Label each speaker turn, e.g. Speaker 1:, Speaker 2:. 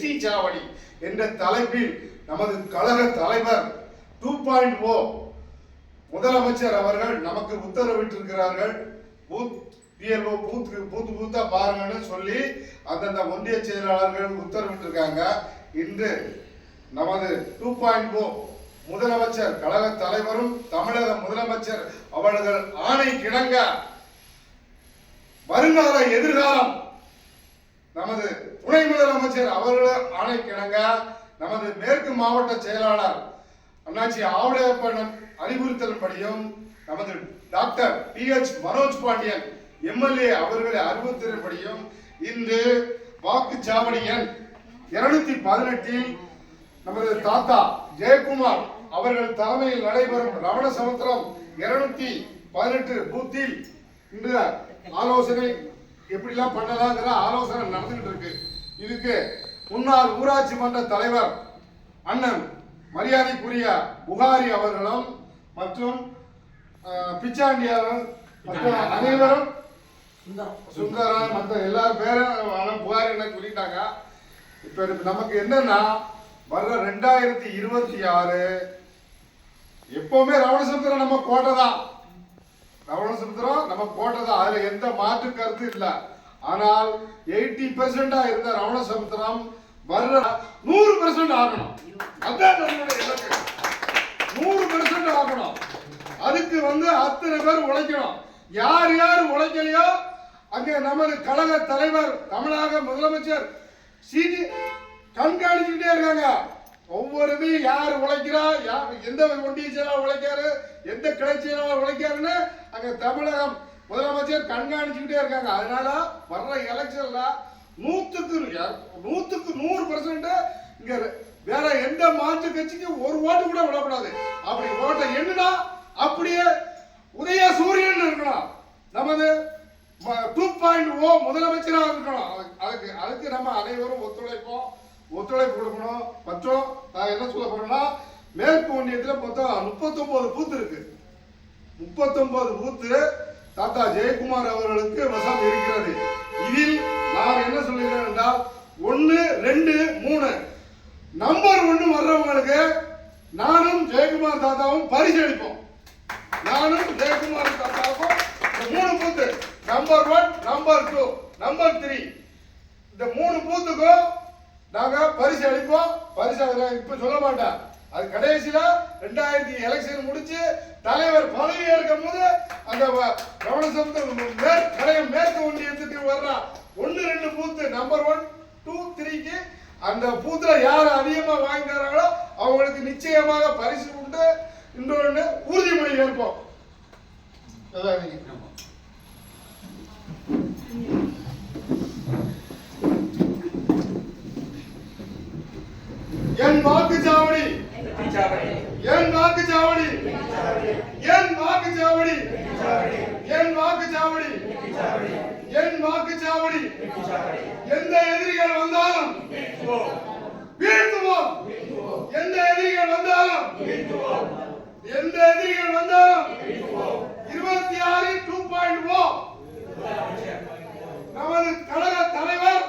Speaker 1: வெற்றி சாவடி என்ற தலைப்பில் நமது கழக தலைவர் 2.0 முதலமைச்சர் அவர்கள் நமக்கு உத்தரவிட்டிருக்கிறார்கள். பூத்தா பாருங்கன்னு சொல்லி அந்தந்த ஒன்றிய செயலாளர்கள் உத்தரவிட்டிருக்காங்க. இன்று நமது 2.0 முதலமைச்சர் கழக தலைவரும் தமிழக முதலமைச்சர் அவர்கள் ஆணை கிணங்க வருங்கால எதிர்காலம் நமது துணை முதலமைச்சர் அவர்கள் ஆணை கிணங்க நமது மேற்கு மாவட்ட செயலாளர் அண்ணாச்சி ஆவுடையப்பன் அறிவுறுத்தல்படியும் நமது doctor PH Manoj Pandian MLA அவர்களை அறிவுறுத்தல்படியும் இன்று வாக்குச்சாவடி எண் 218 நமது தாத்தா ஜெயக்குமார் அவர்கள் தலைமையில் நடைபெறும் ரமணசமுத்திரம் 218 பூத்தில் இன்று ஆலோசனை எப்படிலாம் பண்ணலாங்கிற ஆலோசனை நடந்துகிட்டு இருக்கு. இதுக்கு முன்னாள் ஊராட்சி மன்ற தலைவர் அண்ணன் மரியாதைக்குரிய புகாரி அவர்களும் மற்றும் பிச்சாண்டியாரும் மற்றும் அனைவரும் சுந்தரன் மற்ற எல்லா பேரும் புகாரி என்ன சொல்லிட்டாங்க. இப்ப நமக்கு என்னன்னா வர்ற 2026 எப்பவுமே ரமணசமுத்திரம் நம்ம கோட்டை தான். ரமணசமுத்திரம் நம்ம கோட்டை தான். அதுல எந்த மாற்று கருத்து இல்லை. ஆனால் 80% இருந்த ரமணசமுத்திரம் வர்ற 100% ஆகணும். அதான் நம்மளுடைய இலக்கு. 100% ஆகணும். அதுக்கு அத்தனை பேர் உழைக்கணும். யார் யார் உழைக்கலையோ அங்கே நமது கழக தலைவர் தமிழக முதலமைச்சர் சீட்டி கண்காணிச்சுட்டே இருக்காங்க. ஒவ்வொருமே யார் உழைக்கிறா, எந்த ஒன்றிய செயலாளர் உழைக்காரு, எந்த கிளை செயலாளர் உழைக்காருன்னு அங்க தமிழகம் முதலமைச்சர் கண்காணிச்சுக்கிட்டே இருக்காங்க. அதனால வர்ற எலெக்ஷன்ல 100% இங்க வேற எந்த மாற்று கட்சிக்கு ஒரு ஓட்டு கூட விடக்கூடாது. அப்படி ஓட்டை என்னன்னா அப்படியே உதய சூரியன் இருக்கணும். நமது 2.0 முதலமைச்சராக இருக்கணும். அதுக்கு நம்ம அனைவரும் ஒத்துழைப்பு கொடுக்கணும். மற்றும் நான் என்ன சொல்ல போறேன்னா மேற்கு ஒன்றியத்தில் மொத்தம் 39 பூத்து இருக்கு. 39 பூத்து தாத்தா ஜெயக்குமார் அவர்களுக்கு வசம் இருக்கிறது. இதில் நான் என்ன சொல்லுகிறேன் என்றால் 1, 2, 3 நம்பர் 1 வர்றவங்களுக்கு நானும் ஜெயக்குமார் தாத்தாவும் பரிசு அளிப்போம். நானும் ஜெயக்குமார் தாத்தாவுக்கும் 3 பூத்து நம்பர் 1, நம்பர் 2, நம்பர் 3 இந்த 3 பூத்துக்கும் நாங்க பரிசு அளிப்போம். பரிசு இப்ப சொல்ல மாட்டேன். அது கடைசியில 2000 எலெக்ஷன் முடிச்சு தலைவர் பதவி ஏற்கும் போது அந்த ரமணசமுத்திரம் மேற்கு ஒன்றியத்துக்கு வர்ற 1, 2 பூத்து நம்பர் 1, 2, 3க்கு அந்த பூத்துல யார் அதிகமா வாங்கி தராங்களோ அவங்களுக்கு நிச்சயமாக பரிசு உண்டு. இன்னொன்று உறுதிமொழி ஏற்போம். என் வாக்குச்சாவடி, என் வாக்குச்சாவடி, என் வாக்குச்சாவடி, என் வாக்குச்சாவடி, என் வாக்குச்சாவடி. எந்த எதிரிகள் வந்தாலும் வீழ்த்துவோம். எந்த எதிரிகள் வந்தாலும் 26 2.0 நமது கழக தலைவர்